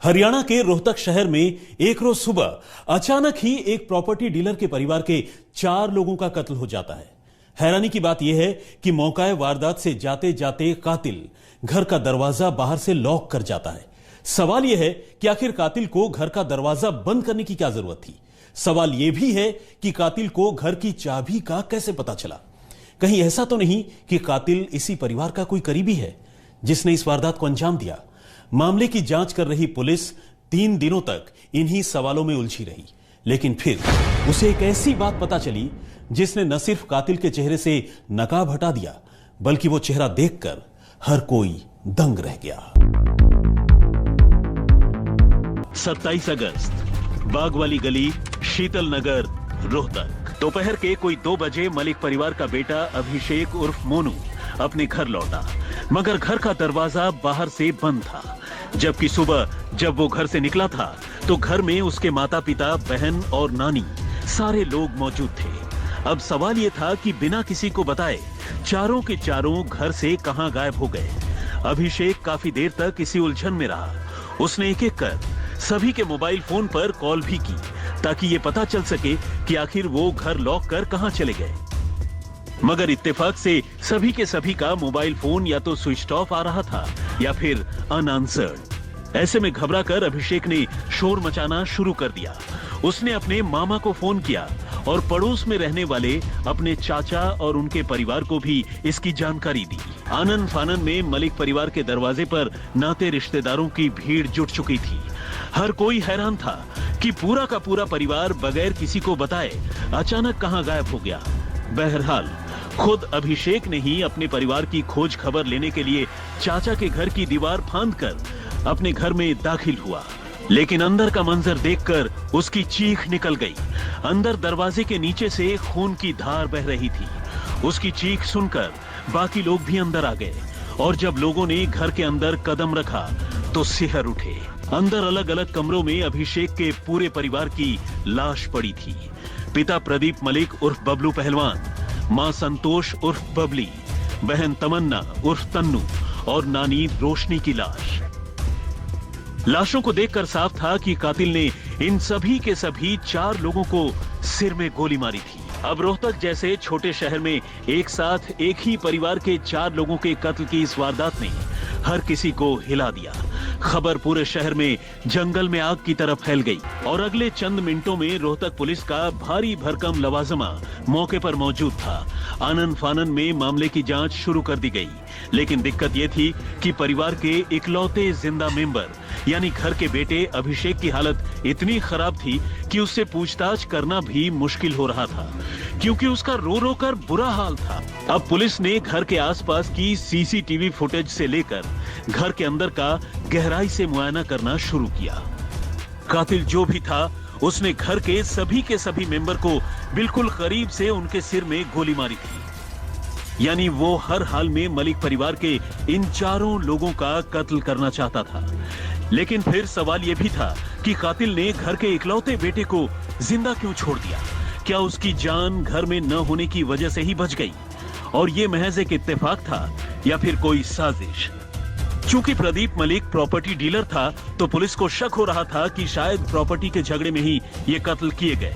हरियाणा के रोहतक शहर में एक रोज सुबह अचानक ही एक प्रॉपर्टी डीलर के परिवार के 4 लोगों का कत्ल हो जाता है। हैरानी की बात यह है कि मौकाए वारदात से जाते जाते कातिल घर का दरवाजा बाहर से लॉक कर जाता है। सवाल यह है कि आखिर कातिल को घर का दरवाजा बंद करने की क्या जरूरत थी। सवाल यह भी है कि कातिल को घर की चाबी का कैसे पता चला। कहीं ऐसा तो नहीं कि कातिल इसी परिवार का कोई करीबी है जिसने इस वारदात को अंजाम दिया। मामले की जांच कर रही पुलिस 3 दिनों तक इन्हीं सवालों में उलझी रही, लेकिन फिर उसे एक ऐसी बात पता चली जिसने न सिर्फ कातिल के चेहरे से नकाब हटा दिया, बल्कि वो चेहरा देखकर हर कोई दंग रह गया। 27 अगस्त, बाग वाली गली, शीतल नगर, रोहतक। दोपहर के कोई 2 बजे मलिक परिवार का बेटा अभिषेक उर्फ मोनू अपने घर लौटा, मगर घर का दरवाजा बाहर से बंद था। जबकि सुबह जब वो घर से निकला था तो घर में उसके माता पिता, बहन और नानी सारे लोग मौजूद थे। अब सवाल ये था कि बिना किसी को बताए चारों के चारों घर से कहां गायब हो गए। अभिषेक काफी देर तक इसी उलझन में रहा। उसने एक एक कर सभी के मोबाइल फोन पर कॉल भी की ताकि ये पता चल सके कि आखिर वो घर लॉक कर कहां चले गए, मगर इत्तेफाक से सभी के सभी का मोबाइल फोन या तो स्विच ऑफ आ रहा था या फिर अनआंसर्ड। ऐसे में घबराकर अभिषेक ने शोर मचाना शुरू कर दिया। उसने अपने मामा को फोन किया और पड़ोस में रहने वाले अपने चाचा और उनके परिवार को भी इसकी जानकारी दी। आनन फानन में मलिक परिवार के दरवाजे पर नाते रिश्तेदारों की भीड़ जुट चुकी थी। हर कोई हैरान था कि पूरा का पूरा परिवार बगैर किसी को बताए अचानक कहां गायब हो गया। बहरहाल खुद अभिषेक ने ही अपने परिवार की खोज खबर लेने के लिए चाचा के घर की दीवार फांदकर अपने घर में दाखिल हुआ, लेकिन अंदर का मंजर देखकर उसकी चीख निकल गई। अंदर दरवाजे के नीचे से खून की धार बह रही थी। उसकी चीख सुनकर बाकी लोग भी अंदर आ गए और जब लोगों ने घर के अंदर कदम रखा तो सिहर उठे। अंदर अलग अलग कमरों में अभिषेक के पूरे परिवार की लाश पड़ी थी। पिता प्रदीप मलिक उर्फ बबलू पहलवान, मां संतोष उर्फ बबली, बहन तमन्ना उर्फ तन्नू और नानी रोशनी की लाश। लाशों को देखकर साफ था कि कातिल ने इन सभी के सभी 4 लोगों को सिर में गोली मारी थी। अब रोहतक जैसे छोटे शहर में एक साथ एक ही परिवार के 4 लोगों के कत्ल की इस वारदात ने हर किसी को हिला दिया। खबर पूरे शहर में जंगल में आग की तरह फैल गई और अगले चंद मिनटों में रोहतक पुलिस का भारी भरकम लवाजमा मौके पर मौजूद था। आनन फानन में मामले की जांच शुरू कर दी गई, लेकिन दिक्कत यह थी कि परिवार के इकलौते जिंदा मेंबर यानी घर के बेटे अभिषेक की हालत इतनी खराब थी कि उससे पूछताछ करना भी मुश्किल हो रहा था, क्योंकि उसका रो रो कर बुरा हाल था। अब पुलिस ने घर के आसपास की सीसीटीवी फुटेज से लेकर घर के अंदर का गहराई से मुआयना करना शुरू किया। कातिल जो भी था उसने घर के सभी मेंबर को बिल्कुल करीब से उनके सिर में गोली मारी थी, यानी वो हर हाल में मलिक परिवार के इन 4 लोगों का कत्ल करना चाहता था। लेकिन फिर सवाल यह भी था कि कातिल ने घर के इकलौते बेटे को जिंदा क्यों छोड़ दिया। क्या उसकी जान घर में न होने की वजह से ही बच गई और ये महज एक इत्तेफाक था या फिर कोई साजिश। चूंकि प्रदीप मलिक प्रॉपर्टी डीलर था तो पुलिस को शक हो रहा था कि शायद प्रॉपर्टी के झगड़े में ही ये कत्ल किए गए।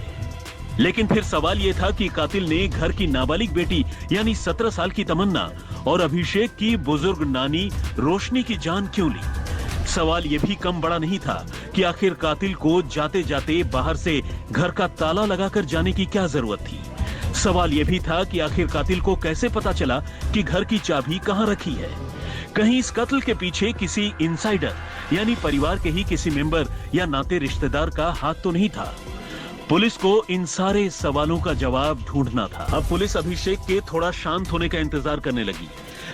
लेकिन फिर सवाल यह था कि कातिल ने घर की नाबालिग बेटी यानी 17 साल की तमन्ना और अभिषेक की बुजुर्ग नानी रोशनी की जान क्यों ली। सवाल यह भी कम बड़ा नहीं था कि आखिर कातिल को जाते जाते बाहर से घर का ताला लगाकर जाने की क्या जरूरत थी। सवाल यह भी था कि आखिर कातिल को कैसे पता चला कि घर की चाबी कहां रखी है। कहीं इस कत्ल के पीछे किसी इनसाइडर यानी परिवार के ही किसी मेंबर या नाते रिश्तेदार का हाथ तो नहीं था। पुलिस को इन सारे सवालों का जवाब ढूंढना था। अब पुलिस अभिषेक के थोड़ा शांत होने का इंतजार करने लगी।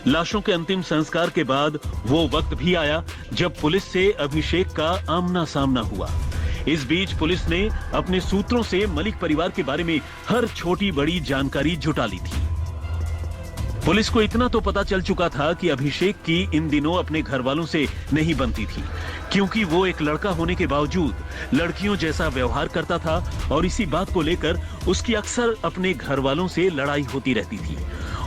लाशों के अंतिम संस्कार के बाद वो वक्त भी आया जब पुलिस से अभिषेक का आमना सामना हुआ। इस बीच पुलिस ने अपने सूत्रों से मलिक परिवार के बारे में हर छोटी बड़ी जानकारी जुटा ली थी। पुलिस को इतना तो पता चल चुका था कि अभिषेक की इन दिनों अपने घर वालों से नहीं बनती थी, क्योंकि वो एक लड़का होने के बावजूद लड़कियों जैसा व्यवहार करता था और इसी बात को लेकर उसकी अक्सर अपने घर वालों से लड़ाई होती रहती थी।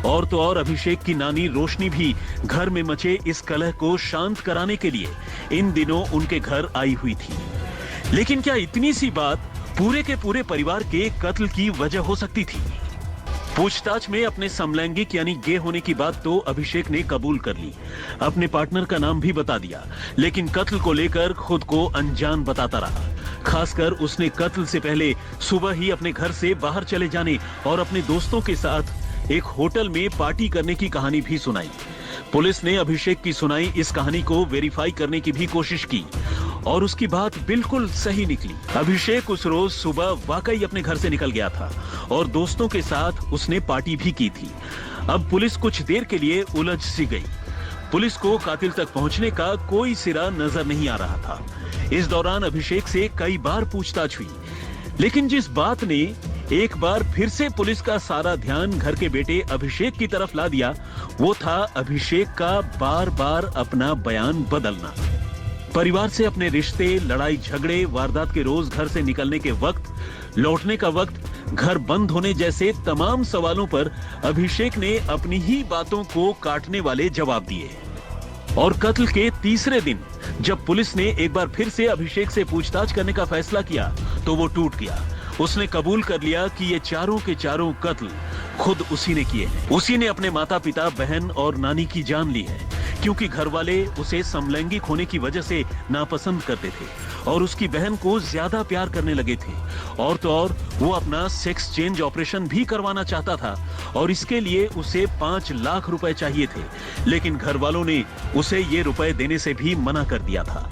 और तो और अभिषेक की नानी रोशनी भी घर में मचे इस कलह को शांत कराने के लिए इन दिनों उनके घर आई हुई थी। लेकिन क्या इतनी सी बात पूरे के पूरे परिवार के कत्ल की वजह हो सकती थी? पूछताछ में अपने समलैंगिक यानी गे होने की बात तो अभिषेक ने कबूल कर ली, अपने पार्टनर का नाम भी बता दिया, लेकिन कत्ल को लेकर खुद को अनजान बताता रहा। खासकर उसने कत्ल से पहले सुबह ही अपने घर से बाहर चले जाने और अपने दोस्तों के साथ एक होटल में पार्टी करने की कहानी भी सुनाई। पुलिस ने अभिषेक की सुनाई इस कहानी को वेरीफाई करने की भी कोशिश की और उसकी बात बिल्कुल सही निकली। अभिषेक उस रोज सुबह वाकई अपने घर से निकल गया था और दोस्तों के साथ उसने पार्टी भी की थी। अब पुलिस कुछ देर के लिए उलझ सी गई। पुलिस को कातिल तक पहुंचने का कोई सिरा नजर नहीं आ रहा था। इस दौरान अभिषेक से कई बार पूछताछ हुई, लेकिन जिस बात ने एक बार फिर से पुलिस का सारा ध्यान घर के बेटे अभिषेक की तरफ ला दिया, वो था अभिषेक का बार बार अपना बयान बदलना। परिवार से अपने रिश्ते, लड़ाई झगड़े, वारदात के रोज घर से निकलने के वक्त, लौटने का वक्त, घर बंद होने जैसे तमाम सवालों पर अभिषेक ने अपनी ही बातों को काटने वाले जवाब दिए। और कत्ल के तीसरे दिन जब पुलिस ने एक बार फिर से अभिषेक से पूछताछ करने का फैसला किया तो वो टूट गया। उसने कबूल कर लिया कि ये चारों के चारों कत्ल खुद उसी ने किए हैं। उसी ने अपने माता पिता, बहन और नानी की जान ली है, क्योंकि घर वाले उसे समलैंगिक होने की वजह से नापसंद करते थे और उसकी बहन को ज्यादा प्यार करने लगे थे। और तो और वो अपना सेक्स चेंज ऑपरेशन भी करवाना चाहता था और इसके लिए उसे 5 लाख रुपए चाहिए थे, लेकिन घर वालों ने उसे ये रुपए देने से भी मना कर दिया था।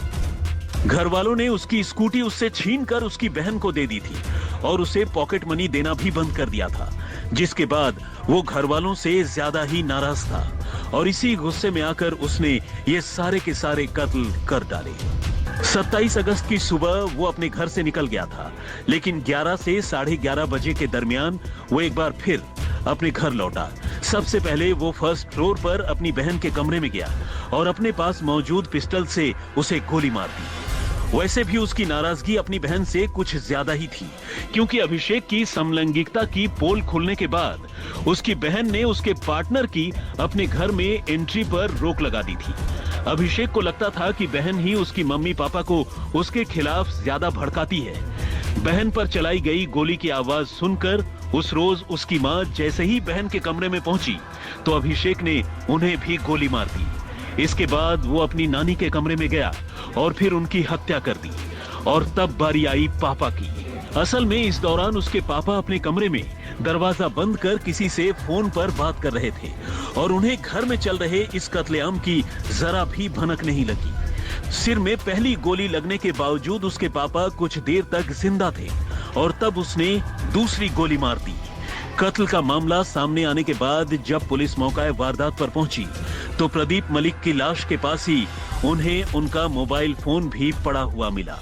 घर वालों ने उसकी स्कूटी उससे छीनकर उसकी बहन को दे दी थी और उसे पॉकेट मनी देना भी बंद कर दिया था, जिसके बाद वो घर वालों से ज्यादा ही नाराज था और इसी गुस्से में आकर उसने ये सारे के सारे कत्ल कर डाले। 27 अगस्त की सुबह वो अपने घर से निकल गया था, लेकिन 11 से 11:30 बजे के दरमियान वो एक बार फिर अपने घर लौटा। सबसे पहले वो फर्स्ट फ्लोर पर अपनी बहन के कमरे में गया और अपने पास मौजूद पिस्टल से उसे गोली मार दी। वैसे भी उसकी नाराजगी अपनी बहन से कुछ ज्यादा ही थी, क्योंकि अभिषेक की समलैंगिकता की पोल खुलने के बाद उसकी बहन ने उसके पार्टनर की अपने घर में एंट्री पर रोक लगा दी थी। अभिषेक को लगता था कि बहन ही उसकी मम्मी पापा को उसके खिलाफ ज्यादा भड़काती है। बहन पर चलाई गई गोली की आवाज सुनकर उस रोज उसकी मां जैसे ही बहन के कमरे में पहुंची तो अभिषेक ने उन्हें भी गोली मार दी। इसके बाद वो अपनी नानी के कमरे में गया और फिर उनकी हत्या कर दी। और तब बारी आई पापा की। असल में इस दौरान उसके पापा अपने कमरे में दरवाजा बंद कर किसी से फोन पर बात कर रहे थे और उन्हें घर में चल रहे इस कत्लेआम की जरा भी भनक नहीं लगी। सिर में पहली गोली लगने के बावजूद उसके पापा कुछ देर तक जिंदा थे और तब उसने दूसरी गोली मार दी। कत्ल का मामला सामने आने के बाद जब पुलिस मौका वारदात पर पहुंची तो प्रदीप मलिक की लाश के पास ही उन्हें उनका मोबाइल फोन भी पड़ा हुआ मिला।